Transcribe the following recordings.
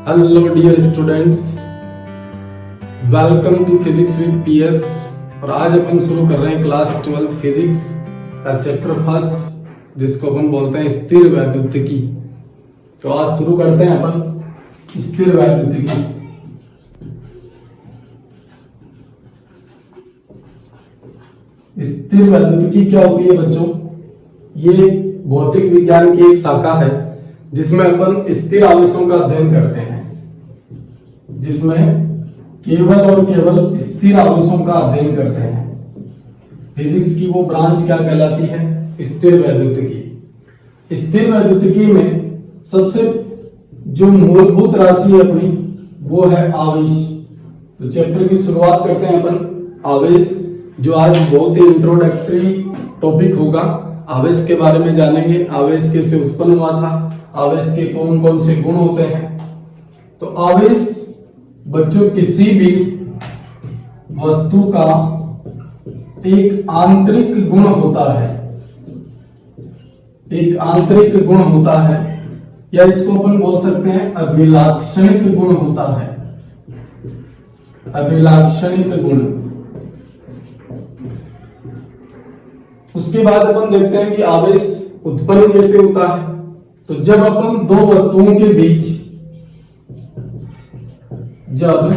Hello dear students, welcome to physics with PS. और आज अपन शुरू कर रहे हैं क्लास 12 फिजिक्स का चैप्टर फर्स्ट, जिसको अपन बोलते हैं स्थिर वैद्युतिकी। तो आज शुरू करते हैं अपन स्थिर वैद्युतिकी। स्थिर वैद्युतिकी क्या होती है बच्चों? ये भौतिक विज्ञान की एक शाखा है जिसमें अपन स्थिर आवेशों का अध्ययन करते हैं, जिसमें केवल और केवल स्थिर आवेशों का अध्ययन करते हैं। फिजिक्स की वो ब्रांच क्या कहलाती है? स्थिर वैद्युतिकी। स्थिर वैद्युतिकी में सबसे जो मूलभूत राशि है अपनी, वो है आवेश। तो चैप्टर की शुरुआत करते हैं अपन आवेश, जो आज बहुत ही इंट्रोडक्टरी टॉपिक होगा। आवेश के बारे में जानेंगे, आवेश कैसे उत्पन्न हुआ था, आवेश के कौन कौन से गुण होते हैं। तो आवेश बच्चों किसी भी वस्तु का एक आंतरिक गुण होता है, एक आंतरिक गुण होता है, या इसको अपन बोल सकते हैं अभिलाक्षणिक गुण होता है। अभिलाक्षणिक गुण। उसके बाद अपन देखते हैं कि आवेश उत्पन्न कैसे होता है। तो जब अपन दो वस्तुओं के बीच, जब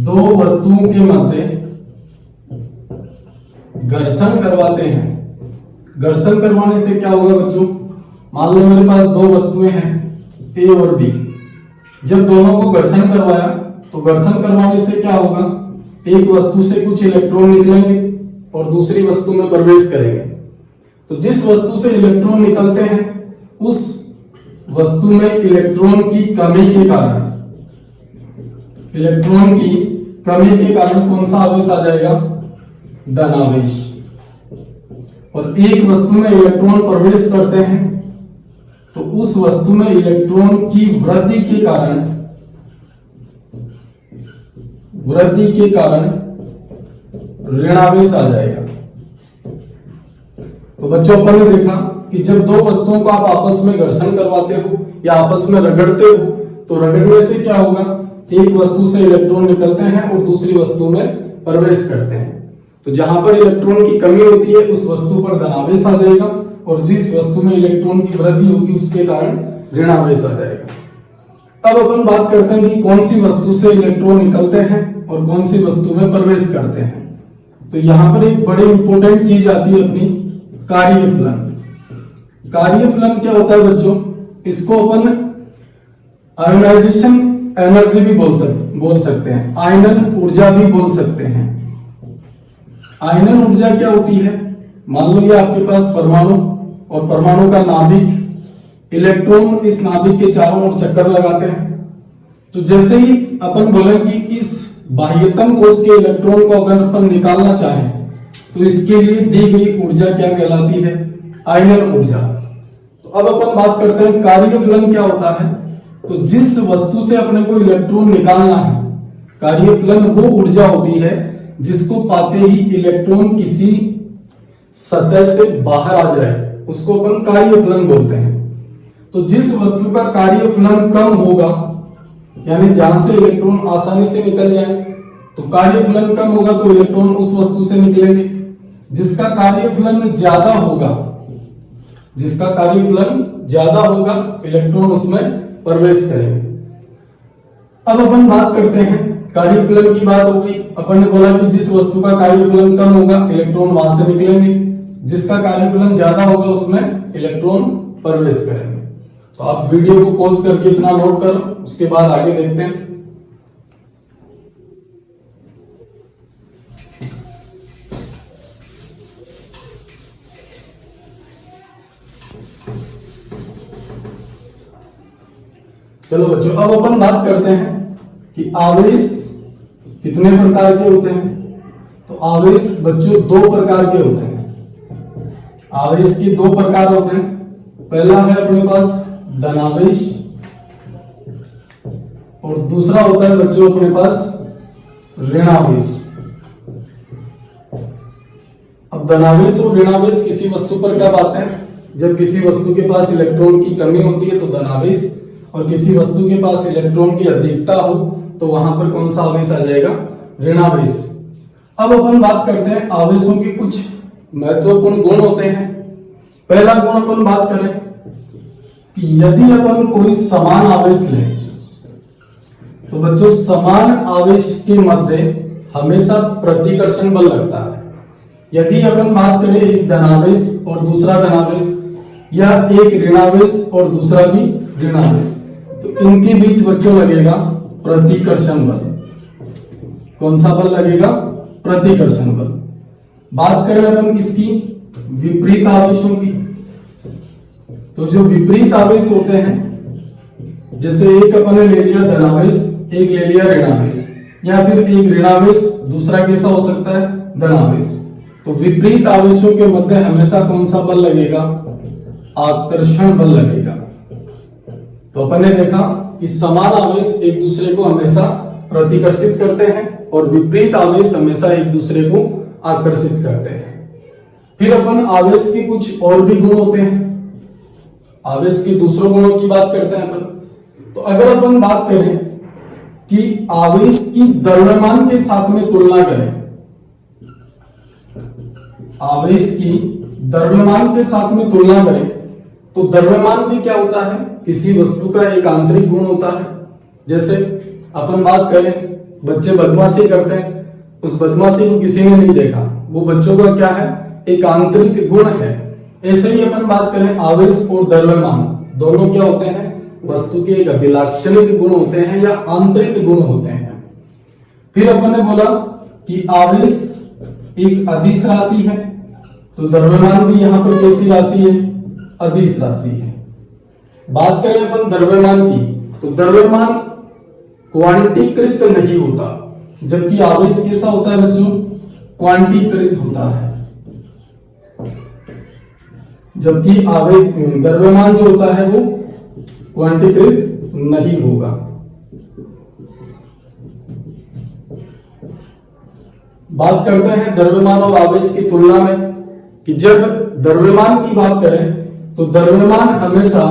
दो वस्तुओं के मध्य घर्षण करवाते हैं, घर्षण करवाने से क्या होगा बच्चों? मान लो मेरे पास दो वस्तुएं हैं ए और बी। जब दोनों को घर्षण करवाया तो घर्षण करवाने से क्या होगा? एक वस्तु से कुछ इलेक्ट्रॉन निकलेंगे और दूसरी वस्तु में प्रवेश करेंगे। तो जिस वस्तु से इलेक्ट्रॉन निकलते हैं उस वस्तु में इलेक्ट्रॉन की कमी के कारण, इलेक्ट्रॉन की कमी के कारण कौन सा आवेश आ जाएगा? धनावेश। और एक वस्तु में इलेक्ट्रॉन प्रवेश करते हैं तो उस वस्तु में इलेक्ट्रॉन की वृद्धि के कारण, वृद्धि के कारण ऋणावेश आ जाएगा। तो बच्चों अपन ने देखा कि जब दो वस्तुओं को आप आपस में घर्षण करवाते हो या आपस में रगड़ते हो, तो रगड़ने से क्या होगा? एक वस्तु से इलेक्ट्रॉन निकलते हैं और दूसरी वस्तु में प्रवेश करते हैं। तो जहां पर इलेक्ट्रॉन की कमी होती है उस वस्तु पर धनावेश आ जाएगा, और जिस वस्तु में इलेक्ट्रॉन की वृद्धि होगी उसके कारण ऋणावेश आ जाएगा। अब अपन बात करते हैं कि कौन सी वस्तु से इलेक्ट्रॉन निकलते हैं और कौन सी वस्तु में प्रवेश करते हैं। तो यहां पर एक बड़ी इंपॉर्टेंट चीज आती है अपनी, कार्यफलन। कार्यफलन क्या होता है बच्चों? इसको अपन आयोनाइजेशन एनर्जी भी बोल सकते हैं, आयनन ऊर्जा भी बोल सकते हैं। आयनन ऊर्जा क्या होती है? मान लो ये आपके पास परमाणु, और परमाणु का नाभिक, इलेक्ट्रॉन इस नाभिक के चारों ओर चक्कर लगाते हैं। तो जैसे ही अपन बोले कि इस बाह्यतम कोश के इलेक्ट्रॉन को अगर अपन निकालना चाहें तो इसके लिए दी गई ऊर्जा क्या कहलाती है? आयनन ऊर्जा। तो अब अपन बात करते हैं कार्यफलन क्या होता है। तो जिस वस्तु से अपने को इलेक्ट्रॉन निकालना है, कार्यफलन वो ऊर्जा होती है जिसको पाते ही इलेक्ट्रॉन किसी सतह से बाहर आ जाए, उसको अपन कार्यफलन बोलते हैं। तो जिस वस्तु का कार्यफलन कम होगा, यानी जहां से इलेक्ट्रॉन आसानी से निकल जाए, तो कार्यफलन कम होगा तो इलेक्ट्रॉन उस वस्तु से निकलेंगे। जिसका कार्यफलन ज्यादा होगा, जिसका कार्यफलन ज्यादा होगा, इलेक्ट्रॉन उसमें प्रवेश करेंगे। अब अपन बात करते हैं, कार्यफलन की बात हो गई। अपन ने बोला कि जिस वस्तु का कार्यफलन कम होगा इलेक्ट्रॉन वहां से निकलेंगे, जिसका कार्यफलन ज्यादा होगा उसमें इलेक्ट्रॉन प्रवेश करेंगे। तो आप वीडियो को पॉज करके इतना नोट करो, उसके बाद आगे देखते हैं। चलो बच्चों, अब अपन बात करते हैं कि आवेश कितने प्रकार के होते हैं। तो आवेश बच्चों दो प्रकार के होते हैं। आवेश के दो प्रकार होते हैं। पहला है अपने पास धनावेश, और दूसरा होता है बच्चों अपने पास ऋणावेश। अब धनावेश और ऋणावेश किसी वस्तु पर कब आते हैं? जब किसी वस्तु के पास इलेक्ट्रॉन की कमी होती है तो धनावेश, और किसी वस्तु के पास इलेक्ट्रॉन की अधिकता हो तो वहां पर कौन सा आवेश आ जाएगा, ऋणावेश। अब अपन बात करते हैं आवेशों के कुछ महत्वपूर्ण गुण होते हैं। पहला गुण अपन बात करें कि यदि अपन कोई समान आवेश लें तो बच्चों समान आवेश के मध्य हमेशा प्रतिकर्षण बल लगता है। यदि अपन बात करें एक धनावेश और दूसरा धनावेश या एक ऋणावेश और दूसरा भी ऋणावेश, तो इनके बीच बच्चों लगेगा प्रतिकर्षण बल। कौन सा बल लगेगा, प्रतिकर्षण बल। बात करें अपन किसकी, विपरीत आवेशों की, तो जो विपरीत आवेश होते हैं, जैसे एक अपन ने ले लिया धनावेश, एक ले लिया ऋणावेश, या फिर एक ऋणावेश दूसरा कैसा हो सकता है, धनावेश, तो विपरीत आवेशों के मध्य हमेशा कौन सा बल लगेगा, आकर्षण बल लगेगा। तो अपन ने देखा कि समान आवेश एक दूसरे को हमेशा प्रतिकर्षित करते हैं और विपरीत आवेश हमेशा एक दूसरे को आकर्षित करते हैं। फिर अपन आवेश के कुछ और भी गुण होते हैं, आवेश के दूसरों गुणों की बात करते हैं अपन। तो अगर अपन बात करें कि आवेश की द्रव्यमान के साथ में तुलना करें, आवेश की द्रव्यमान के साथ में तुलना करें, तो द्रव्यमान भी क्या होता है, किसी वस्तु का एक आंतरिक गुण होता है। जैसे अपन बात करें बच्चे बदमाशी करते हैं, उस बदमाशी को किसी ने नहीं देखा, वो बच्चों का क्या है, एक आंतरिक गुण है। ऐसे ही अपन बात करें आवेश और द्रव्यमान दोनों क्या होते हैं, वस्तु के एक अभिलाक्षणिक गुण होते हैं या आंतरिक गुण होते हैं। फिर अपन ने बोला कि आवेश एक अदिश राशि है, तो द्रव्यमान भी यहां पर कैसी राशि है, अदिश राशि है। बात करें अपन द्रव्यमान की, तो द्रव्यमान क्वांटीकृत नहीं होता, जबकि आवेश कैसा होता है बच्चों, क्वांटीकृत होता है। जबकि द्रव्यमान जो होता है वो क्वांटीकृत नहीं होगा। बात करते हैं द्रव्यमान और आवेश की तुलना में कि जब द्रव्यमान की बात करें तो द्रव्यमान हमेशा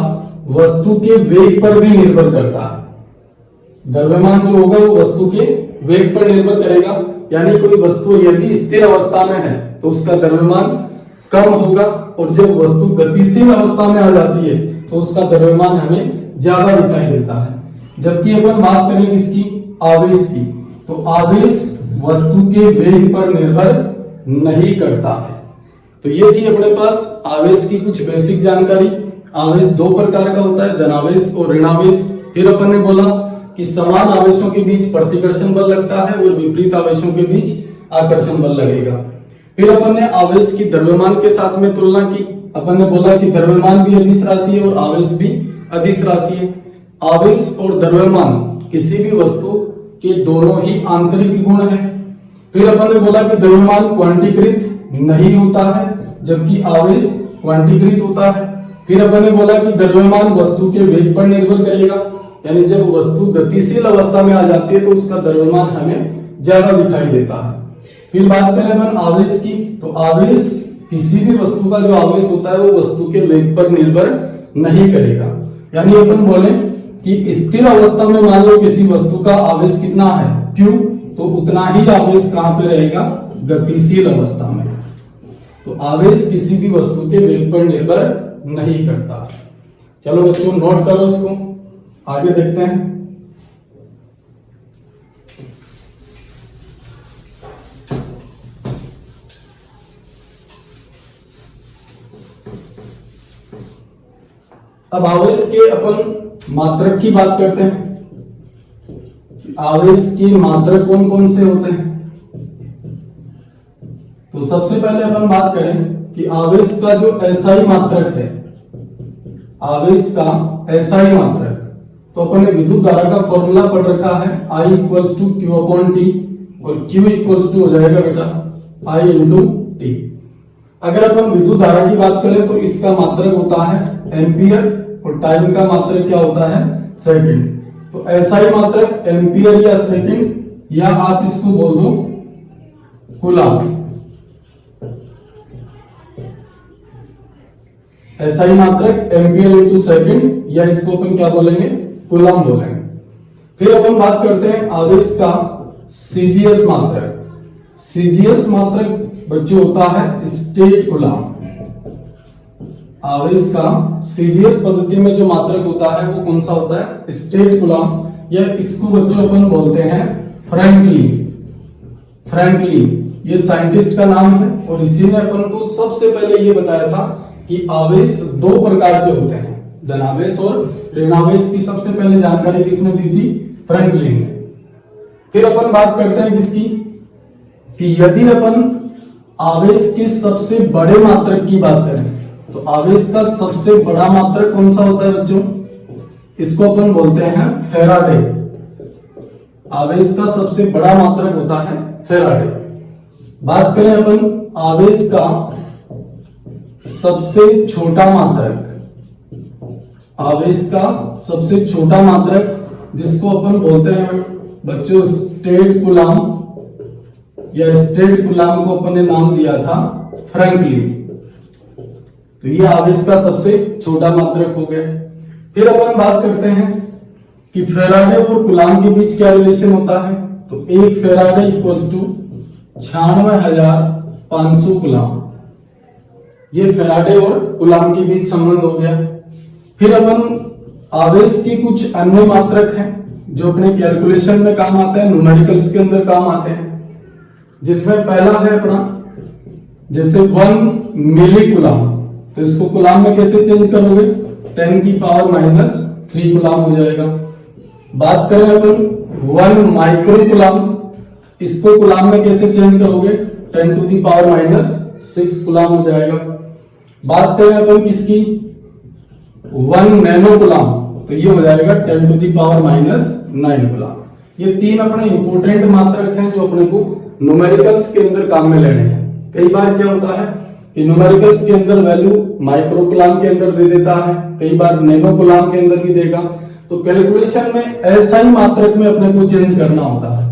वस्तु के वेग पर भी निर्भर करता है। द्रव्यमान जो होगा वो वस्तु के वेग पर निर्भर करेगा, यानी कोई वस्तु यदि स्थिर अवस्था में है तो उसका द्रव्यमान कम होगा, और जब वस्तु गतिशील अवस्था में आ जाती है तो उसका द्रव्यमान हमें ज्यादा दिखाई देता है। जबकि अपन बात करें किसकी, आवेश की, तो आवेश वस्तु के वेग पर निर्भर नहीं करता है। तो ये थी अपने पास आवेश की कुछ बेसिक जानकारी। आवेश दो प्रकार का होता है, धनावेश और ऋणावेश। फिर अपन ने बोला कि समान आवेशों के बीच प्रतिकर्षण बल लगता है और विपरीत आवेशों के बीच आकर्षण बल लगेगा। फिर अपन ने आवेश की द्रव्यमान के साथ में तुलना की। अपन ने बोला कि द्रव्यमान भी अदिश राशि है और आवेश भी अदिश राशि है। आवेश और द्रव्यमान किसी भी वस्तु के दोनों ही आंतरिक गुण है। फिर अपन ने बोला कि द्रव्यमान क्वांटीकृत नहीं होता है, जबकि आवेश क्वांटीकृत होता है। फिर अपन ने बोला कि द्रव्यमान वस्तु के वेग पर निर्भर करेगा, यानी जब वस्तु गतिशील अवस्था में आ जाती है तो उसका द्रव्यमान हमें ज्यादा दिखाई देता है। फिर बात करें अपन आवेश की, तो आवेश किसी भी वस्तु का जो आवेश होता है वो वस्तु के वेग पर निर्भर नहीं करेगा। यानी अपन बोले कि स्थिर अवस्था में मान लो किसी वस्तु का आवेश कितना है, Q, तो उतना ही आवेश कहां पे रहेगा, गतिशील अवस्था में। तो आवेश किसी भी वस्तु के वेग पर निर्भर नहीं करता। चलो बच्चों नोट करो इसको, आगे देखते हैं। अब आवेश के अपन मात्रक की बात करते हैं। आवेश के मात्रक कौन कौन से होते हैं? तो सबसे पहले अपन बात करें कि आवेश का जो एसआई मात्रक है, आवेश का एसआई मात्रक, तो अपन ने विद्युत धारा का फॉर्मूला पढ़ रखा है, I equals to Q upon T, और Q इक्वल्स टू हो जाएगा बेटा I इंटू T। अगर अपन विद्युत धारा की बात करें तो इसका मात्रक होता है एम्पियर और टाइम का मात्रक क्या होता है, सेकंड। तो एसआई मात्रक एम्पियर या सेकंड, या आप इसको बोल दो कूलम। एसआई मात्रक एम्पियर इंटू सेकंड, या इसको अपन क्या बोलेंगे, कूलम बोलेंगे। फिर अपन बात करते हैं आवेश का सीजीएस मात्रक। सीजीएस मात्रक बच्चों होता है स्टेट कूलम। आवेश का सीजीएस पद्धति में जो मात्रक होता है वो कौन सा होता है? स्टेट कूलम, या इसको बच्चों अपन बोलते हैं फ्रैंकलिन। फ्रैंकलिन ये साइंटिस्ट का नाम है, और इसी ने अपन को सबसे पहले ये बताया था कि आवेश दो प्रकार के होते हैं, धनावेश और ऋणावेश की सबसे पहले जानकारी किसने दी थी? फ्रैंकलिन ने। फिर अपन बात करते हैं किसकी, कि यदि अपन आवेश के सबसे बड़े मात्रक की बात करें तो आवेश का सबसे बड़ा मात्रक कौन सा होता है बच्चों? इसको अपन बोलते हैं फैराडे। आवेश का सबसे बड़ा मात्रक होता है फैराडे। बात करें अपन आवेश का सबसे छोटा मात्रक, आवेश का सबसे छोटा मात्रक जिसको अपन बोलते हैं बच्चों स्टेट कूलम, या स्टेट कूलम को अपन ने नाम दिया था फ्रैंकलिन। तो ये आवेश का सबसे छोटा मात्रक हो गया। फिर अपन बात करते हैं कि फैराडे और कूलम के बीच क्या रिलेशन होता है, तो एक फैराडे इक्वल्स टू 96,500 कूलम। ये फैराडे और कूलम के बीच संबंध हो गया। फिर अपन आवेश के कुछ अन्य मात्रक हैं जो अपने कैलकुलेशन में काम आते हैं, न्यूमेरिकल्स के अंदर काम आते हैं, जिसमें पहला है अपना जैसे 1 मिली कूलम, तो इसको कूलम में कैसे चेंज करोगे? 10⁻³ कूलम हो जाएगा। बात करें अपन 1 माइक्रो कूलम, इसको कूलम में कैसे चेंज करोगे? 10⁻6 कूलम हो जाएगा। बात करें अपन किसकी? 1 नैनो कूलम, तो ये हो जाएगा 10⁻৯ कूलम। ये तीन अपने इंपोर्टेंट मात्रक हैं जो अपने को न्यूमेरिकल्स के अंदर काम में लेने हैं। कई बार क्या होता है कि न्यूमेरिकल्स के अंदर वैल्यू माइक्रो कूलम के अंदर दे देता है, कई बार नैनो कूलम के अंदर भी देगा। तो कैलकुलेशन में ऐसा ही मात्रक में अपने को चेंज करना होता है।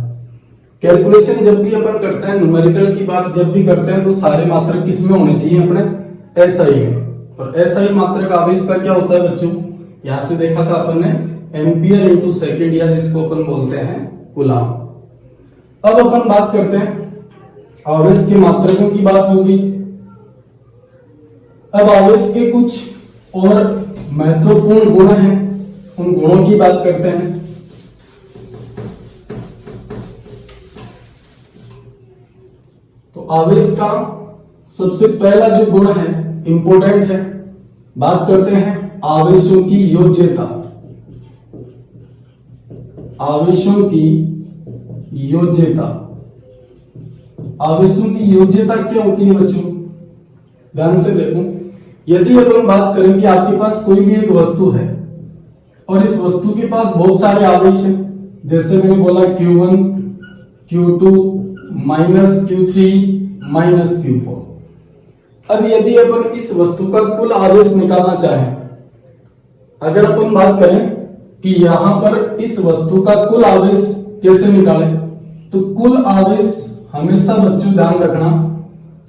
कैलकुलेशन जब भी अपन करते हैं, न्यूमेरिकल की बात जब भी करते हैं, तो सारे मात्रक किसमें होने चाहिए? अपने एसआई में। और एसआई मात्रक आवेश का क्या होता है बच्चों? यहां से देखा था अपन ने एम्पियर इंटू सेकेंड, या जिसको अपन बोलते हैं कूलम। अब अपन बात करते हैं आवेश के मात्रकों की बात होगी। अब आवेश के कुछ और महत्वपूर्ण गुण हैं, उन गुणों की बात करते हैं। तो आवेश का सबसे पहला जो गुण है, इंपोर्टेंट है, बात करते हैं आवेशों की योज्यता। आवेशों की योज्यता। आवेशों की योज्यता क्या होती है बच्चों? ध्यान से देखो। यदि अपन बात करें कि आपके पास कोई भी एक वस्तु है और इस वस्तु के पास बहुत सारे आवेश हैं, जैसे मैंने बोला Q1, Q2, -Q3, -Q4। अब यदि अपन इस वस्तु का कुल आवेश निकालना चाहें, अगर अपन बात करें कि यहां पर इस वस्तु का कुल आवेश कैसे निकालें, तो कुल आवेश हमेशा बच्चों ध्यान रखना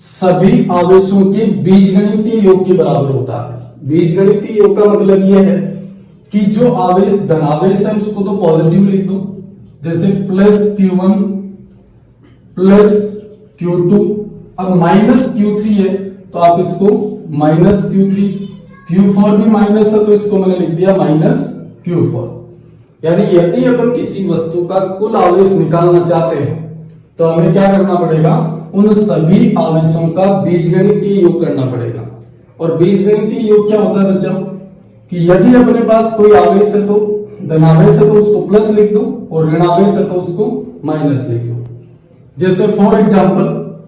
सभी आवेशों के बीजगणितीय योग के बराबर होता है। बीजगणितीय योग का मतलब यह है कि जो आवेश धनावेश है उसको तो पॉजिटिव लिख दो, जैसे +Q1 +Q2। अब -Q3 है तो आप इसको -Q3, Q4 भी माइनस है तो इसको मैंने लिख दिया -Q4। यानी यदि अपन किसी वस्तु का कुल आवेश निकालना चाहते हैं तो हमें क्या करना पड़ेगा? उन सभी आवेशों का बीजगणितीय योग करना पड़ेगा। और बीजगणितीय योग क्या होता है बच्चों? कि यदि अपने पास कोई आवेश है तो धनावेश है तो उसको प्लस लिख दो, और ऋणावेश है तो उसको माइनस लिख दो। जैसे फॉर एग्जाम्पल,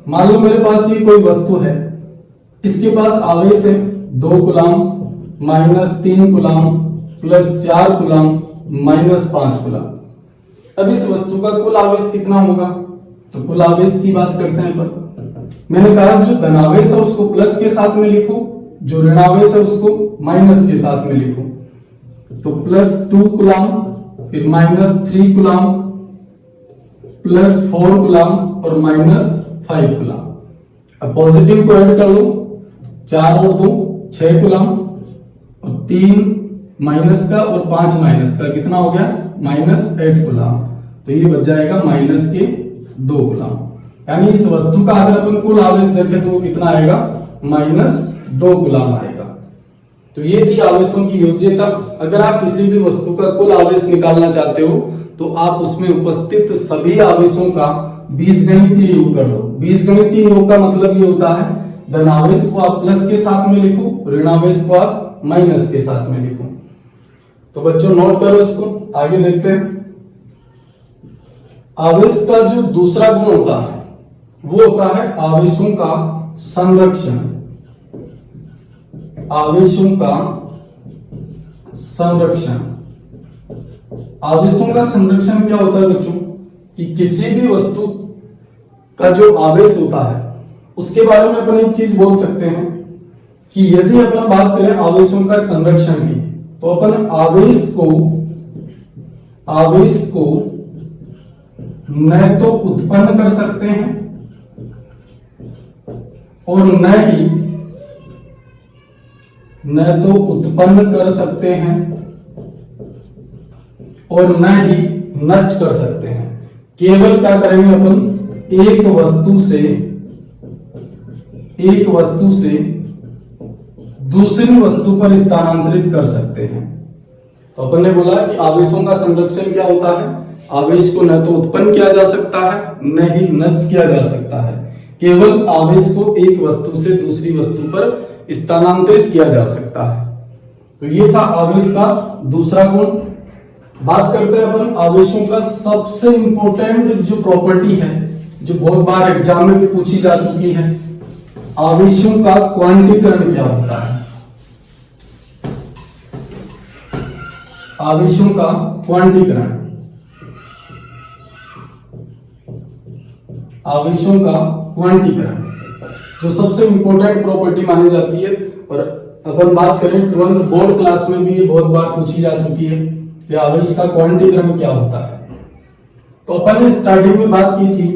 मान लो मेरे पास ये कोई वस्तु है, इसके पास आवेश है 2 कूलम, -3 कूलम, +4 कूलम, -5 कूलम। अब इस वस्तु का कुल आवेश कितना होगा? तो कुल आवेश की बात करते हैं पर मैंने कहा जो धनावेश है उसको प्लस के साथ में लिखो, जो ऋणावेश है उसको माइनस के साथ में लिखो। तो +2 कूलम, फिर -3 कूलम, +4 कूलम और -5 कूलम। अब पॉजिटिव को ऐड कर लो, 4 और 2 6 कूलम, और 3 माइनस का और 5 माइनस का कितना हो गया, -8 कूलम। तो ये बच जाएगा -2 कूलम। यानी इस वस्तु का अगर अपन कुल आवेश देखें तो कितना आएगा, -2 कूलम आएगा। तो ये थी आवेशों की योज्यता। अगर आप किसी भी वस्तु का कुल आवेश निकालना चाहते हो तो आप उसमें उपस्थित सभी आवेशों का बीजगणितीय योग कर लो। बीजगणितीय योग का मतलब ये होता है धनावेश को आप प्लस के साथ में लिखो, ऋणावेश को आप माइनस के साथ में लिखो। तो बच्चों नोट करो इसको, आगे देखते हैं। आवेश का जो दूसरा गुण होता है वो होता है आवेशों का संरक्षण। आवेशों का संरक्षण। आवेशों का संरक्षण क्या होता है बच्चों, कि किसी भी वस्तु का जो आवेश होता है उसके बारे में अपन एक चीज बोल सकते हैं कि यदि अपन बात करें आवेशों का संरक्षण की, तो अपन आवेश को न तो उत्पन्न कर सकते हैं और न तो उत्पन्न कर सकते हैं और न ही नष्ट कर सकते हैं। केवल क्या करेंगे अपन, एक वस्तु से दूसरी वस्तु पर स्थानांतरित कर सकते हैं। तो अपन ने बोला कि आवेशों का संरक्षण क्या होता है, आवेश को न तो उत्पन्न किया जा सकता है न ही नष्ट किया जा सकता है, केवल आवेश को एक वस्तु से दूसरी वस्तु पर स्थानांतरित किया जा सकता है। तो ये था आवेश का दूसरा गुण। बात करते हैं अपन आवेशों का सबसे इंपॉर्टेंट जो प्रॉपर्टी है, जो बहुत बार एग्जाम में भी पूछी जा चुकी है, आवेशों का क्वांटीकरण क्या होता है। आवेशों का क्वांटीकरण, आवेशों का क्वांटीकरण जो सबसे इंपॉर्टेंट प्रॉपर्टी मानी जाती है। और अपन बात करें 12th बोर्ड क्लास में भी ये बहुत बार पूछी जा चुकी है कि आवेश का क्वांटीकरण क्या होता है। तो अपन ने स्टार्टिंग में बात की थी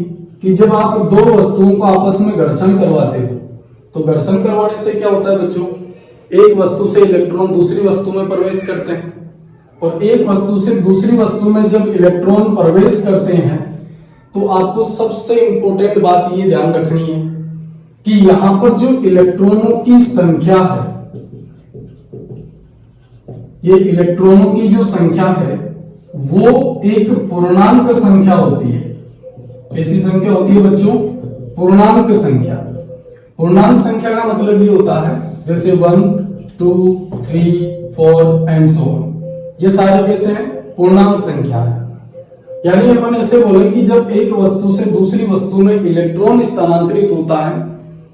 कि जब आप दो वस्तुओं को आपस में घर्षण करवाते हो तो घर्षण करवाने से क्या होता है बच्चों, एक वस्तु से इलेक्ट्रॉन दूसरी वस्तु में प्रवेश करते हैं और एक वस्तु से दूसरी वस्तु में जब इलेक्ट्रॉन प्रवेश करते हैं तो आपको सबसे इंपॉर्टेंट बात ये ध्यान रखनी है कि यहां पर जो इलेक्ट्रॉनों की संख्या है, ये इलेक्ट्रॉनों की जो संख्या है वो एक पूर्णांक संख्या होती है। कैसी संख्या होती है बच्चों, पूर्णांक संख्या। पूर्णांक संख्या का मतलब ये होता है जैसे 1, 2, 3, 4 एंड सो ऑन, ये सारे कैसे हैं, पूर्णांक संख्या है। यानी अपन ऐसे बोले कि जब एक वस्तु से दूसरी वस्तु में इलेक्ट्रॉन स्थानांतरित होता है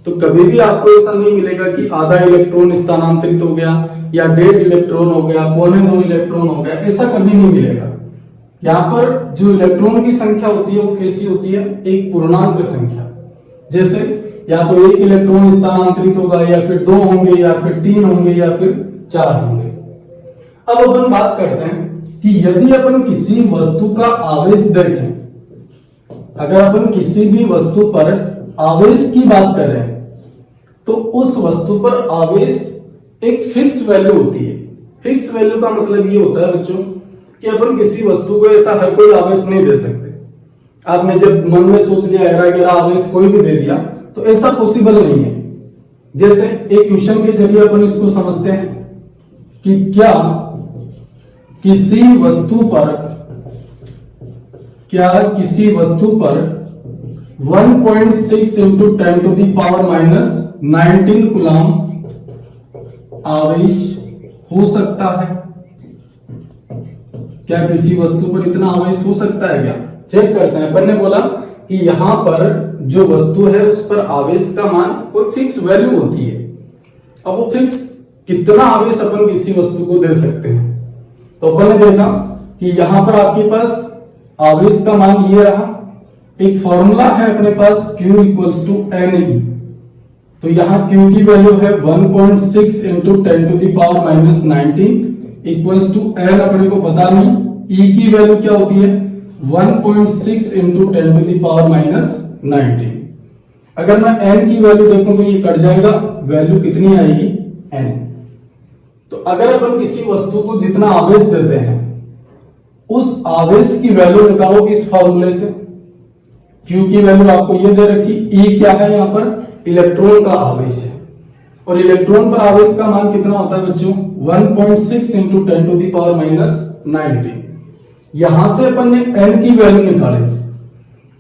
तो कभी भी आपको ऐसा नहीं मिलेगा कि आधा इलेक्ट्रॉन स्थानांतरित हो गया या 1.5 इलेक्ट्रॉन हो गया, 1.25 इलेक्ट्रॉन हो गया, ऐसा कभी नहीं मिलेगा। यहाँ पर जो इलेक्ट्रॉन की संख्या होती है वो कैसी होती है, एक पूर्णांक संख्या। जैसे या तो 1 इलेक्ट्रॉन स्थानांतरित होगा या फिर 2 होंगे या फिर 3 होंगे या फिर 4 होंगे। अब अपन बात करते हैं कि यदि अपन किसी वस्तु का आवेश देखें, अगर अपन किसी भी वस्तु पर आवेश की बात करें तो उस वस्तु पर आवेश एक फिक्स वैल्यू होती है। फिक्स वैल्यू का मतलब ये होता है बच्चों कि अपन किसी वस्तु को ऐसा हर कोई आवेश नहीं दे सकते। आपने जब मन में सोच लिया है आवेश कोई भी दे दिया तो ऐसा पॉसिबल नहीं है। जैसे एक क्वेश्चन के जरिए अपन इसको समझते हैं कि क्या किसी वस्तु पर 1.6 into 10 to the power minus 19 coulomb आवेश हो सकता है। क्या किसी वस्तु पर इतना आवेश हो सकता है क्या, चेक करते हैं। अपन ने बोला कि यहां पर जो वस्तु है उस पर आवेश का मान कोई फिक्स वैल्यू होती है। अब वो फिक्स कितना आवेश अपन किसी वस्तु को दे सकते हैं, तो अपन ने देखा कि यहां पर आपके पास आवेश का मान ये रहा। एक फॉर्मूला है अपने पास Q = Ne, तो यहां Q की वैल्यू है 1.6 into 10 to the power minus 19 equals to N अपने को पता नहीं, E की वैल्यू क्या होती है 1.6 into 10 to the power minus 19। अगर मैं N की वैल्यू देखूं तो ये कट जाएगा, वैल्यू कितनी आएगी N। तो अगर अपन किसी वस्तु को जितना आवेश देते हैं उस आवेश की वैल्यू निकालो इस फॉर्मूले से। Q की वैल्यू आपको ये दे रखी, E क्या है यहाँ पर इलेक्ट्रॉन का आवेश है, और इलेक्ट्रॉन पर आवेश का मान कितना होता है बच्चों 1.6 into 10 to the power minus 19। यहां से अपन ने n की वैल्यू निकाली,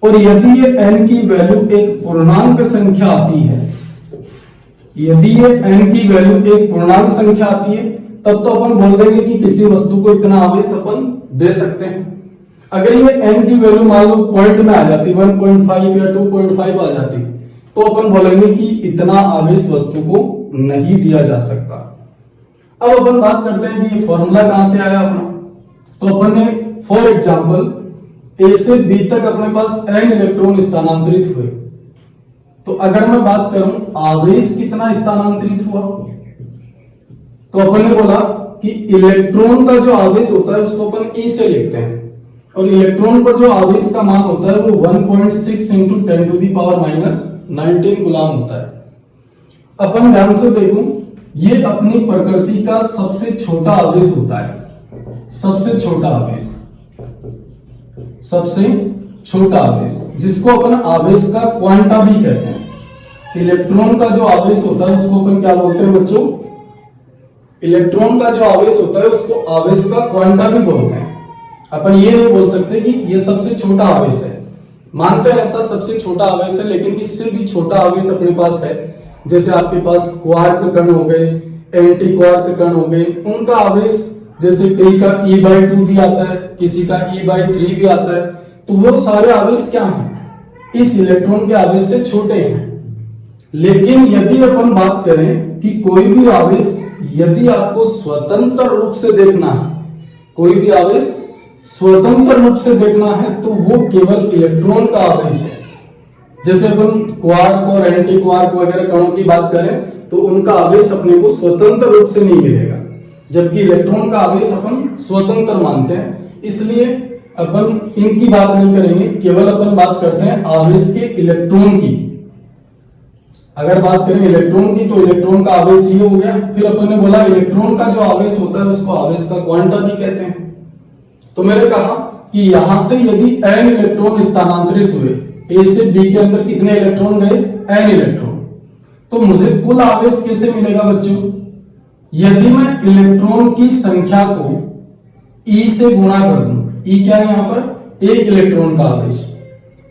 और यदि ये n की वैल्यू एक पूर्णांक संख्या आती है, यदि ये n की वैल्यू एक पूर्णांक संख्या आती है तब तो अपन बोल देंगे कि किसी वस्तु को इतना आवेश अपन दे सकते हैं। अगर ये n की वैल्यू मान लो पॉइंट में आ जाती 1.5 या 2.5 आ जाती तो अपन बोलेंगे कि इतना आवेश वस्तु को नहीं दिया जा सकता। अब अपन बात करते हैं कि ये फॉर्मूला कहां से आया अपना। तो अपन ने फॉर एग्जांपल ए से बी तक अपने पास n इलेक्ट्रॉन स्थानांतरित हुए, तो अगर मैं बात करूं आवेश कितना स्थानांतरित हुआ, तो अपन ने बोला कि इलेक्ट्रॉन का जो आवेश होता है उसको अपन E से लिखते हैं, और इलेक्ट्रॉन पर जो आवेश का मान होता है वो 1.6 into 10 to the power minus 19 गुलाम होता है। अपन ध्यान से देखो, ये अपनी प्रकृति का सबसे छोटा आवेश होता है, सबसे छोटा आवेश, सबसे छोटा आवेश, जिसको अपन आवेश का क्वांटा भी कहते हैं। इलेक्ट्रॉन का जो आवेश होता है उसको अपन क्या बोलते हैं बच्चों, इलेक्ट्रॉन का जो आवेश होता है उसको आवेश का क्वांटा भी बोलते हैं। अपन ये नहीं बोल सकते कि ये सबसे छोटा आवेश है, मानते हैं ऐसा सबसे छोटा आवेश है, लेकिन इससे भी छोटा आवेश अपने पास है। जैसे आपके पास क्वार्क कण हो गए, एंटी क्वार्क कण हो गए, उनका आवेश जैसे कई का E/2 भी आता है, किसी का E/3 भी आता है, तो वो सारे आवेश क्या हैं, इस इलेक्ट्रॉन के आवेश से छोटे हैं। लेकिन यदि अपन बात करें कि कोई भी आवेश यदि आपको स्वतंत्र रूप से देखना है, कोई भी आवेश स्वतंत्र रूप से देखना है, तो वो केवल इलेक्ट्रॉन का आवेश है। जैसे अपन क्वार्क और एंटी क्वार्क वगैरह कणों की बात करें तो उनका आवेश अपने को स्वतंत्र रूप से नहीं मिलेगा, जबकि इलेक्ट्रॉन का आवेश अपन स्वतंत्र मानते हैं, इसलिए अपन इनकी बात नहीं करेंगे, केवल अपन बात करते हैं आवेश के इलेक्ट्रॉन की। अगर बात करें इलेक्ट्रॉन की तो इलेक्ट्रॉन का आवेश ये हो गया। फिर अपन ने बोला इलेक्ट्रॉन का जो आवेश होता है उसको आवेश का क्वांटा भी कहते हैं। तो मैंने कहा कि यहां से यदि n इलेक्ट्रॉन स्थानांतरित हुए, ए से बी के अंदर कितने इलेक्ट्रॉन गए, n इलेक्ट्रॉन, तो मुझे कुल आवेश कैसे मिलेगा बच्चों, यदि मैं इलेक्ट्रॉन की संख्या को E से गुणा कर दूं। E क्या है यहाँ पर, एक इलेक्ट्रॉन का आवेश,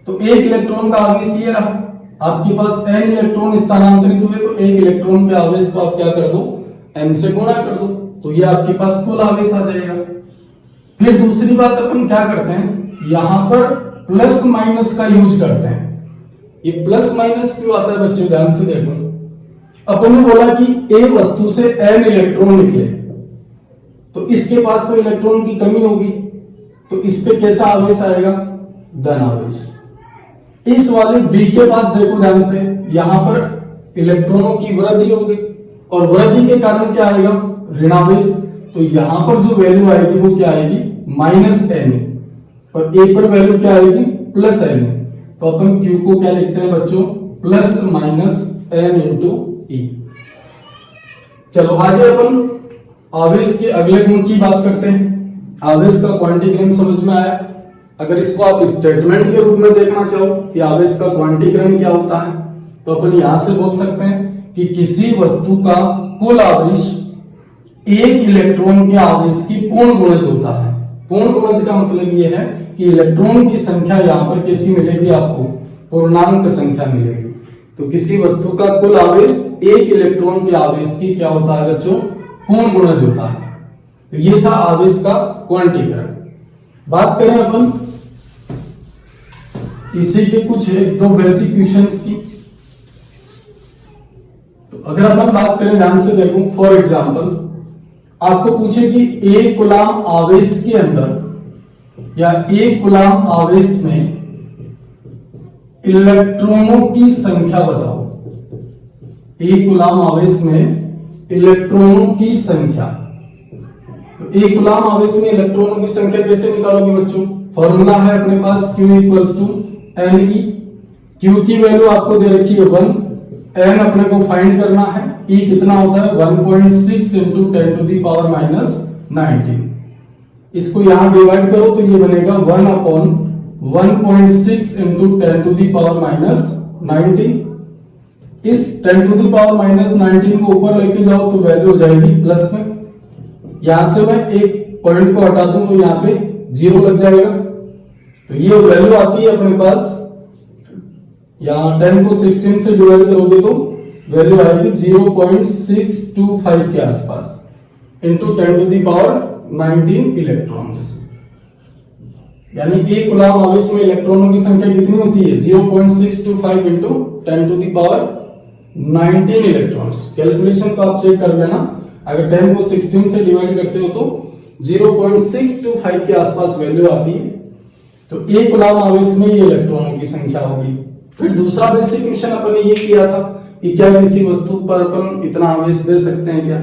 तो एक इलेक्ट्रॉन का आवेश ये रहा, आपके पास n इलेक्ट्रॉन स्थानांतरित हुए तो एक इलेक्ट्रॉन के आवेश को आप क्या कर दो, m से गुणा कर दो, तो ये आपके पास कुल आवेश आ जाएगा। फिर दूसरी बात अपन क्या करते हैं, यहां पर प्लस माइनस का यूज करते हैं। ये प्लस माइनस क्यों आता है बच्चों, ध्यान से देखो। अपन ने बोला कि ए वस्तु से n इलेक्ट्रॉन निकले, तो इसके पास तो इलेक्ट्रॉन की कमी होगी, तो इस पे कैसा आवेश आएगा, धन आवेश। इस वाले बी के पास देखो ध्यान से, यहां पर इलेक्ट्रॉनों की वृद्धि होगी, और वृद्धि के कारण क्या आएगा, ऋणावेश। तो यहां पर जो वैल्यू आएगी वो क्या आएगी, -n, और ए पर वैल्यू क्या आएगी, +n। तो अपन Q को क्या लिखते हैं बच्चों, +-n इंटू E। चलो आगे अपन आवेश के अगले गुण की बात करते हैं। आवेश का क्वांटीकरण समझ में आया। अगर इसको आप स्टेटमेंट के रूप में देखना चाहो कि आवेश का क्वांटीकरण क्या होता है, तो अपन यहां से बोल सकते हैं कि किसी वस्तु का कुल आवेश एक इलेक्ट्रॉन के आवेश की पूर्ण गुणज होता है। पूर्ण गुणज का मतलब यह है कि इलेक्ट्रॉन की संख्या यहां पर कैसी मिलेगी, आपको पूर्णांक संख्या मिलेगी। तो किसी वस्तु का कुल आवेश एक इलेक्ट्रॉन के आवेश की क्या होता है बच्चों, पूर्ण गुणज होता है। तो ये था आवेश का क्वांटीकरण। बात करें अपन इसी के कुछ एक दो बेसिक क्वेश्चंस की। तो अगर अपन बात करें, ध्यान से देखो, फॉर एग्जांपल आपको पूछे कि एक कूलाम आवेश के अंदर या एक कूलाम आवेश में इलेक्ट्रॉनों की संख्या बताओ। एक कूलाम आवेश में इलेक्ट्रॉनों की संख्या, तो एक कूलाम आवेश में इलेक्ट्रॉनों की संख्या कैसे निकालोगे बच्चों, फॉर्मूला है अपने पास Q = Ne। Q की वैल्यू आपको दे रखी है 1, n अपने को फाइंड करना है, E कितना होता है 1.6 into 10 to the power minus 19। इसको यहां डिवाइड करो तो ये बनेगा 1 upon 1.6 into 10 to the power minus 19। इस 10 टू दी पावर माइनस 19 को ऊपर लेके जाओ तो वैल्यू हो जाएगी प्लस में। यहां से मैं एक पॉइंट को हटा दूं तो यहां पे 0 लग जाएगा। तो ये वैल्यू आती है अपने पास, यहां 10 को 16 से डिवाइड करोगे तो वैल्यू आएगी 0.625 के आसपास into 10 to the power 19 electrons. यानी एक कूलम आवेश में इलेक्ट्रॉनों की संख्या कितनी होती है 0.625 into 10 to the power 19 electrons. Calculation को आप चेक कर लेना, अगर 10 को 16 से डिवाइड करते हो तो 0.625 के आसपास वैल्यू आती है। तो एक कूलम आवेश में ये इलेक्ट्रॉनों की संख्या होगी। फिर दूसरा बेसिक मिशन अपन ने ये किया था कि क्या किसी वस्तु पर अपन इतना आवेश दे सकते हैं क्या।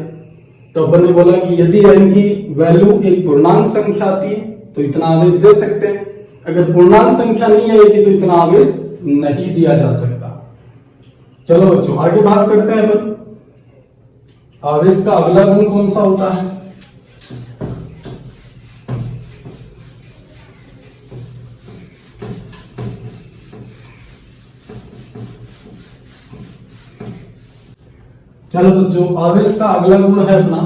तो अपन ने बोला कि यदि n की वैल्यू एक पूर्णांक संख्या आती है तो इतना आवेश दे सकते हैं, अगर पूर्णांक संख्या नहीं आएगी तो इतना आवेश नहीं दिया जा सकता। चलो बच्चों आगे बात करते हैं अपन आवेश का अगला गुण कौन सा होता है। चलो बच्चों आवेश का अगला गुण है अपना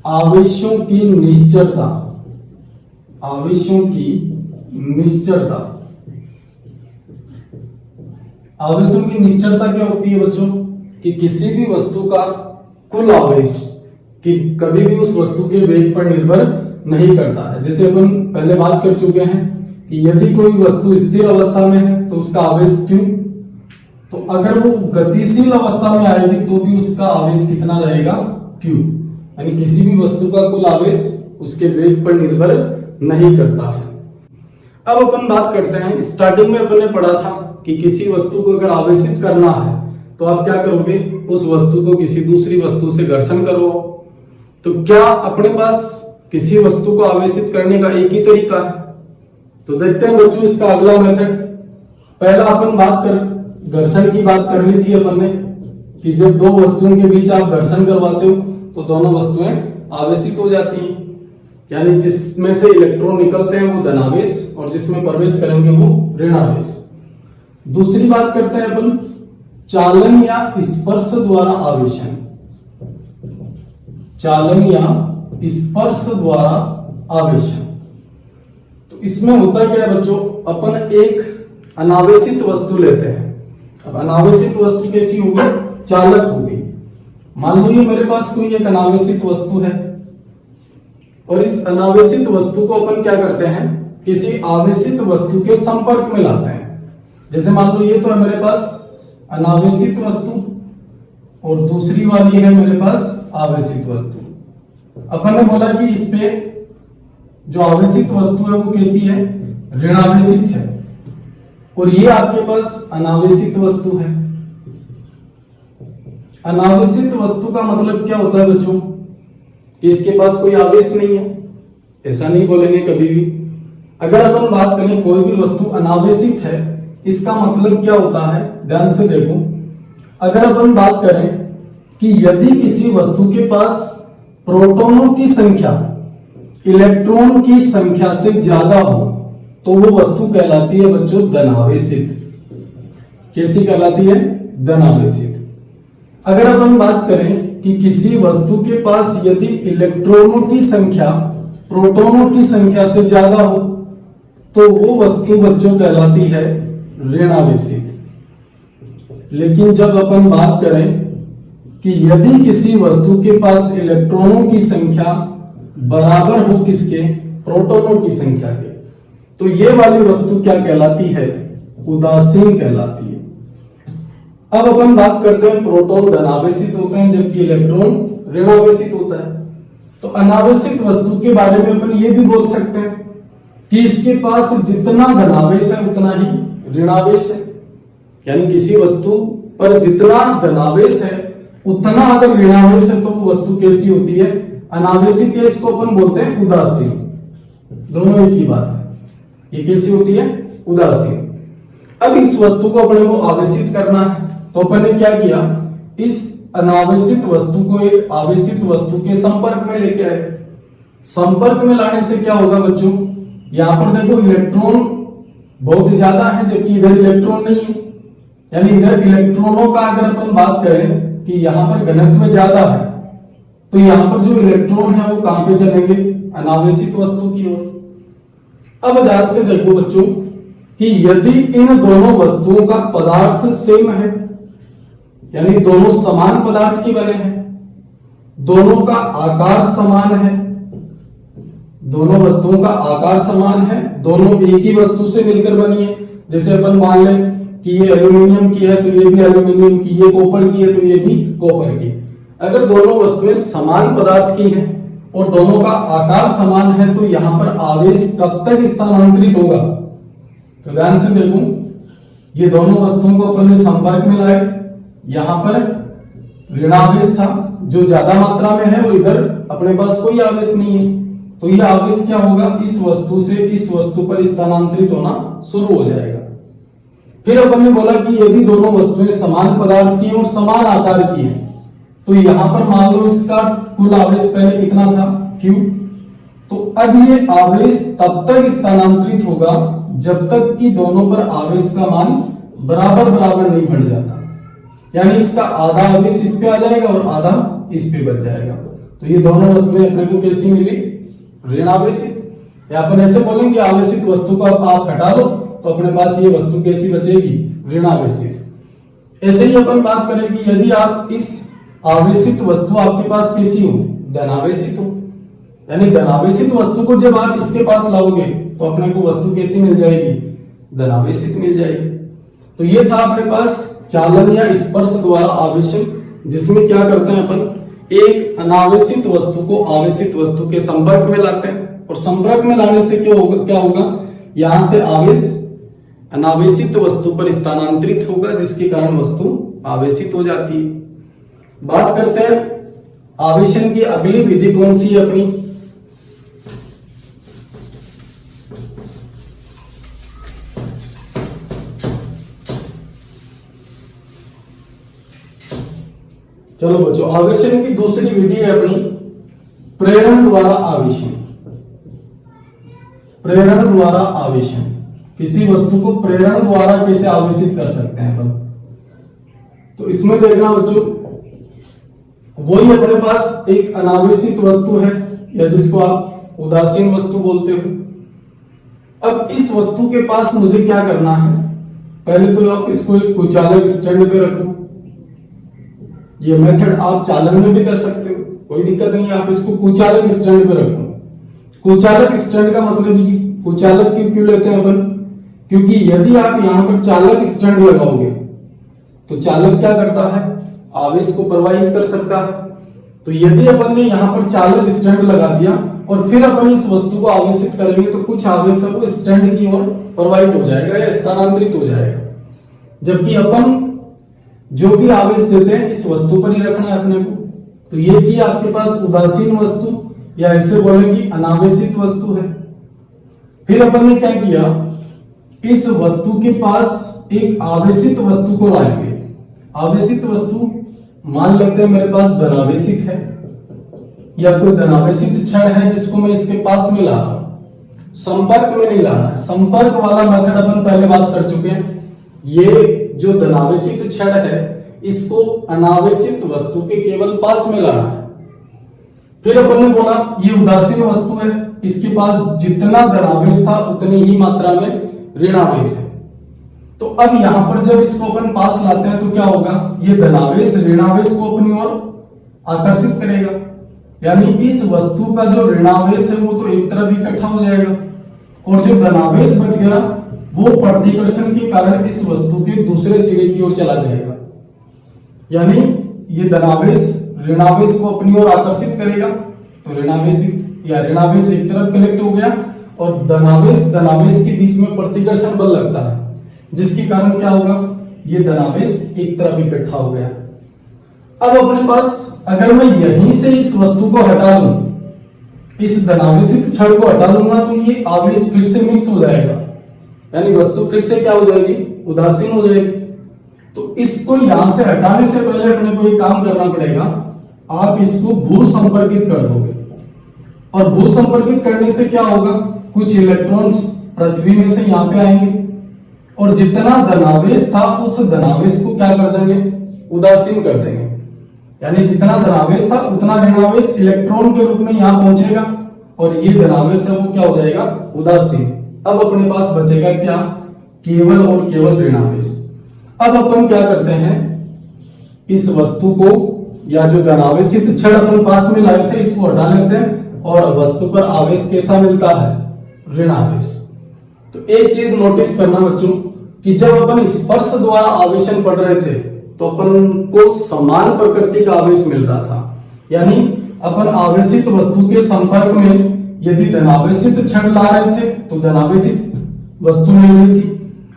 आवेशों की निश्चलता। आवेशों की निश्चलता। आवेशों की निश्चलता क्या होती है बच्चों कि किसी भी वस्तु का कुल आवेश कि कभी भी उस वस्तु के वेग पर निर्भर नहीं करता है। जैसे अपन पहले बात कर चुके हैं कि यदि कोई वस्तु स्थिर अवस्था में है तो उसका आवेश Q, तो अगर वो गतिशील अवस्था में आएगी तो भी उसका आवेश कितना रहेगा Q। यानी किसी भी वस्तु का कुल आवेश उसके वेग पर निर्भर नहीं करता है। अब अपन बात करते हैं, स्टार्टिंग में अपन ने पढ़ा था कि किसी वस्तु को अगर आवेशित करना है तो आप क्या करोगे, उस वस्तु को किसी दूसरी वस्तु से घर्षण करो। तो क्या अपने पास किसी वस्तु को आवेशित करने का एक ही तरीका है? तो देखते हैं बच्चों इसका अगला मेथड। पहला अपन बात कर घर्षण की बात कर ली थी अपन ने कि जब दो वस्तुओं के बीच आप घर्षण करवाते हो तो दोनों वस्तुएं आवेशित हो जाती हैं, यानी जिसमें से इलेक्ट्रॉन निकलते हैं वो धनावेश और जिसमें प्रवेश करेंगे वो ऋणावेश। दूसरी बात करते हैं अपन चालन या स्पर्श द्वारा आवेशन। चालन या स्पर्श द्वारा आवेशन। तो इसमें होता क्या है बच्चों, अपन एक अनावेशित वस्तु लेते हैं। अब अनावेशित वस्तु कैसी होगी, चालक होगी। मान लो ये मेरे पास कोई एक अनावेशित वस्तु है और इस अनावेशित वस्तु को अपन क्या करते हैं, किसी आवेशित वस्तु के संपर्क में लाते हैं। जैसे मान लो ये तो है मेरे पास अनावेशित वस्तु और दूसरी वाली है मेरे पास आवेशित वस्तु। अपन ने बोला कि इस पे जो आवेशित वस्तु है वो कैसी है, ऋणावेशित है, और ये आपके पास अनावेशित वस्तु है। अनावेशित वस्तु का मतलब क्या होता है बच्चों, इसके पास कोई आवेश नहीं है, ऐसा नहीं बोलेंगे कभी भी। अगर अपन बात करें कोई भी वस्तु अनावेशित है, इसका मतलब क्या होता है, ध्यान से देखो। अगर अपन बात करें कि यदि किसी वस्तु के पास प्रोटॉनों की संख्या इलेक्ट्रॉन की संख्या से ज्यादा हो तो वो वस्तु कहलाती है बच्चों धनावेशित। कैसी कहलाती है, धनावेशित। अगर अपन बात करें कि किसी वस्तु के पास यदि इलेक्ट्रॉनों की संख्या प्रोटॉनों की संख्या से ज्यादा हो तो वो वस्तु बच्चों कहलाती है ऋणावेशित। लेकिन जब अपन बात करें कि यदि किसी वस्तु के पास इलेक्ट्रॉनों की संख्या बराबर हो किसके, प्रोटॉनों की संख्या के, तो ये वाली वस्तु क्या कहलाती है, उदासीन कहलाती है। अब अपन बात करते हैं प्रोटॉन धनावेशित होते हैं जबकि इलेक्ट्रॉन ऋणावेशित होता है। तो अनावेशित वस्तु के बारे में अपन ये भी बोल सकते हैं कि इसके पास जितना धनावेश है उतना ही ऋणावेश है। यानी किसी वस्तु पर जितना धनावेश है उतना अगर ऋणावेश है तो वो वस्तु कैसी होती है, अनावेशित, या इसको अपन बोलते हैं उदासीन। दोनों एक ही बात है। ये कैसी होती है, उदासीन। अब इस वस्तु को अपने को आवेशित करना है तो अपन ने क्या किया, इस अनावेशित वस्तु को एक आवेशित वस्तु के संपर्क में लेके आए। संपर्क में लाने से क्या होगा बच्चों, यहां पर देखो इलेक्ट्रॉन बहुत ज्यादा है जबकि इधर इलेक्ट्रॉन नहीं है, यानी इधर इलेक्ट्रॉनों का अगर अपन बात करें कि यहां पर घनत्व ज्यादा है तो यहां पर जो इलेक्ट्रॉन है वो कहां पे चलेंगे, अनावेशित वस्तु की ओर। अब ध्यान से देखो बच्चों कि यदि इन दोनों वस्तुओं का पदार्थ सेम है, यानी दोनों समान पदार्थ के बने हैं, दोनों का आकार समान है, दोनों वस्तुओं का आकार समान है, दोनों एक ही वस्तु से मिलकर बनी है। जैसे अपन मान लें कि ये एल्यूमिनियम की है तो ये भी एल्यूमिनियम की, ये कॉपर की है तो ये भी कॉपर की। अगर दोनों वस्तुएं समान पदार्थ की हैं और दोनों का आकार समान है तो यहां पर आवेश कब तक स्थानांतरित होगा, तो ध्यान से देखो, ये दोनों वस्तुओं को अपन ने संपर्क में लाए, यहां पर ऋणावेश था जो ज्यादा मात्रा में है और इधर अपने पास कोई आवेश नहीं है, तो यह आवेश क्या होगा, इस वस्तु से इस वस्तु पर स्थानांतरित होना शुरू हो जाएगा। फिर अपन ने बोला कि यदि दोनों वस्तुएं समान पदार्थ की और समान आकार की हैं तो यहां पर मान लो इसका कुल आवेश पहले कितना था, Q, तो अब ये आवेश तब तक स्थानांतरित होगा जब तक कि दोनों पर आवेश का मान बराबर बराबर नहीं बढ़ जाता, यानी इसका आधा आवेश इस पे आ जाएगा और आधा इस पे बच जाएगा। तो ये दोनों वस्तुएं अपने को कैसी मिली, ऋणावेशित। या अपन ऐसे बोलेंगे आवेशित वस्तु को आप हटा दो तो अपने पास ये वस्तु कैसी बचेगी, ऋणावेशित। ऐसे ही अपन बात करें कि यदि आप इस आवेशित वस्तु आपके पास कैसी हो, धनावेशित हो, यानी धनावेशित वस्तु को जब आप इसके पास लाओगे तो अपने को वस्तु कैसी मिल जाएगी, धनावेशित मिल जाएगी। तो ये था अपने पास चालन या स्पर्श द्वारा आवेशन, जिसमें क्या करते हैं अपन, एक अनावेशित वस्तु को आवेशित वस्तु के संपर्क में लाते हैं और संपर्क में लाने से क्या होगा, यहां से आवेश अनावेशित वस्तु पर स्थानांतरित होगा जिसके कारण वस्तु आवेशित हो जाती है। बात करते हैं आवेशन की अगली विधि कौन सी है अपनी, चलो बच्चों, आवेशन की दूसरी विधि है अपनी प्रेरण द्वारा आवेशन। प्रेरण द्वारा आवेशन, किसी वस्तु को प्रेरण द्वारा कैसे आवेशित कर सकते हैं अपन, तो इसमें देखना बच्चों, वही अपने पास एक अनावेशित वस्तु है या जिसको आप उदासीन वस्तु बोलते हो। अब इस वस्तु के पास मुझे क्या करना है, पहले तो आप इसको एक कुचालक स्टैंड पे रखो। ये मेथड आप चालन में भी कर सकते हो, कोई दिक्कत नहीं है, आप इसको कुचालक स्टैंड पे रखो। कुचालक स्टैंड का मतलब ये कुचालक क्यों लेते हैं अपन, क्योंकि यदि आप यहां पर चालक स्टैंड लगाओगे तो चालक क्या करता है, आवेश को प्रवाहित कर सकता है। तो यदि अपन ने यहां पर चालक स्टैंड लगा दिया और फिर अपन इस वस्तु को आवेशित करेंगे तो कुछ आवेश है वो स्टैंड की ओर प्रवाहित हो जाएगा या स्थानांतरित हो जाएगा, जबकि अपन जो भी आवेश देते हैं इस वस्तु पर ही रखना है अपने को। तो ये थी आपके पास उदासीन वस्तु या ऐसे बोले कि अनावेशित वस्तु है। फिर अपन ने क्या किया, इस वस्तु के पास एक आवेशित वस्तु को लाएंगे। आवेशित वस्तु मान लेते हैं मेरे पास धनावेशित है या कोई धनावेशित क्षण है जिसको मैं इसके पास में ला रहा हूं, संपर्क में नहीं लाना है। संपर्क वाला मेथड अपन पहले बात कर चुके हैं। ये जो धनावेशित क्षण है इसको अनावेशित वस्तु के केवल पास में लाना है। फिर अपन ने बोला ये उदासीन वस्तु है, इसके पास जितना धनावेश था उतनी ही मात्रा में ऋणावेश है। तो अब यहां पर जब इसको अपन पास लाते हैं तो क्या होगा, ये धनावेश ऋणावेश को अपनी ओर आकर्षित करेगा, यानी इस वस्तु का जो ऋणावेश है वो तो एक तरफ इकट्ठा हो जाएगा और जो धनावेश बच गया वो प्रतिकर्षण के कारण इस वस्तु के दूसरे सिरे की ओर चला जाएगा, यानी ये धनावेश ऋणावेश को अपनी ओर आकर्षित करेगा। तो ऋणावेश या ऋणावेश एक तरफ कनेक्ट हो गया और धनावेश के बीच में प्रतिकर्षण बल लगता है जिसके कारण क्या होगा, ये धनावेश एक तरफ इकट्ठा हो गया। अब अपने पास अगर मैं यहीं से इस वस्तु को हटा लूं, इस धनावेशित क्षण को हटा लूंगा तो ये आवेश फिर से मिक्स हो जाएगा, यानी वस्तु फिर से क्या हो जाएगी, उदासीन हो जाएगी। तो तो इसको यहां से हटाने से पहले अपने को एक काम करना पड़ेगा, आप इसको भू संपर्कित कर दोगे, और भू संपर्कित करने से क्या होगा, कुछ इलेक्ट्रॉन्स पृथ्वी में से यहां पे आएंगे और जितना धनावेश था उस धनावेश को क्या कर देंगे, उदासीन कर देंगे। यानी जितना धनावेश था उतना ऋणावेश इलेक्ट्रॉन के रूप में यहां पहुंचेगा और ये धनावेश है वो क्या हो जाएगा, उदासीन। अब अपने पास बचेगा क्या, केवल और केवल ऋणावेश। अब अपन क्या करते हैं, इस वस्तु को या जो धनावेशित छड़ अपन पास में लाए थे इसको हटा लेते हैं और वस्तु पर आवेश कैसा मिलता है, ऋणावेश। तो एक चीज नोटिस करना बच्चों कि जब अपन स्पर्श द्वारा आवेशन पढ़ रहे थे तो अपन को समान प्रकृति का आवेश मिल रहा था, यानी अपन आवेशित वस्तु के संपर्क में यदि धनावेशित छड़ ला रहे थे तो धनावेशित वस्तु मिल रही थी,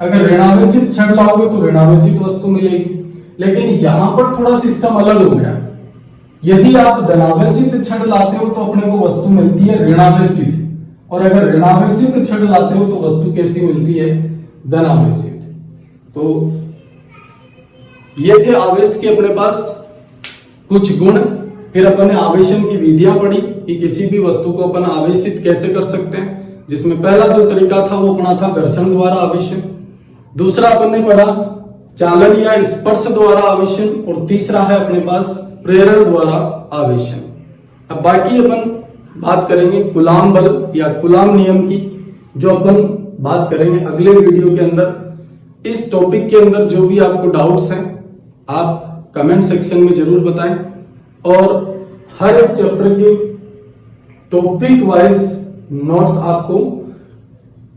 अगर ऋणावेशित छड़ लाओगे तो ऋणावेशित वस्तु मिलेगी। लेकिन यहां पर थोड़ा सिस्टम अलग हो गया, यदि आप धनावेशित छड़ लाते हो तो अपने को वस्तु मिलती है ऋणावेशित, और अगर ऋणावेशित छड़ लाते हो तो वस्तु कैसी मिलती है, धनावेशित। तो ये थे आवेश के अपने पास कुछ गुण। फिर अपन ने आवेशन की विधियां पढ़ी कि किसी भी वस्तु को अपन आवेशित कैसे कर सकते हैं, जिसमें पहला जो तरीका था वो अपना था घर्षण द्वारा आवेशन, दूसरा अपन ने पढ़ा चालन या स्पर्श द्वारा आवेशन, और तीसरा है अपने पास प्रेरण द्वारा आवेशन। अब बाकी अपन बात करेंगे कूलाम बल या कूलाम नियम की, जो अपन बात करेंगे अगले वीडियो के अंदर। इस टॉपिक के अंदर जो भी आपको डाउट्स हैं आप कमेंट सेक्शन में जरूर बताएं, और हर एक चैप्टर के टॉपिक वाइज नोट्स आपको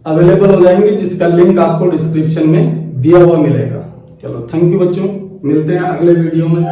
अवेलेबल हो जाएंगे, जिसका लिंक आपको डिस्क्रिप्शन में दिया हुआ मिलेगा। चलो थैंक यू बच्चों, मिलते हैं अगले वीडियो में।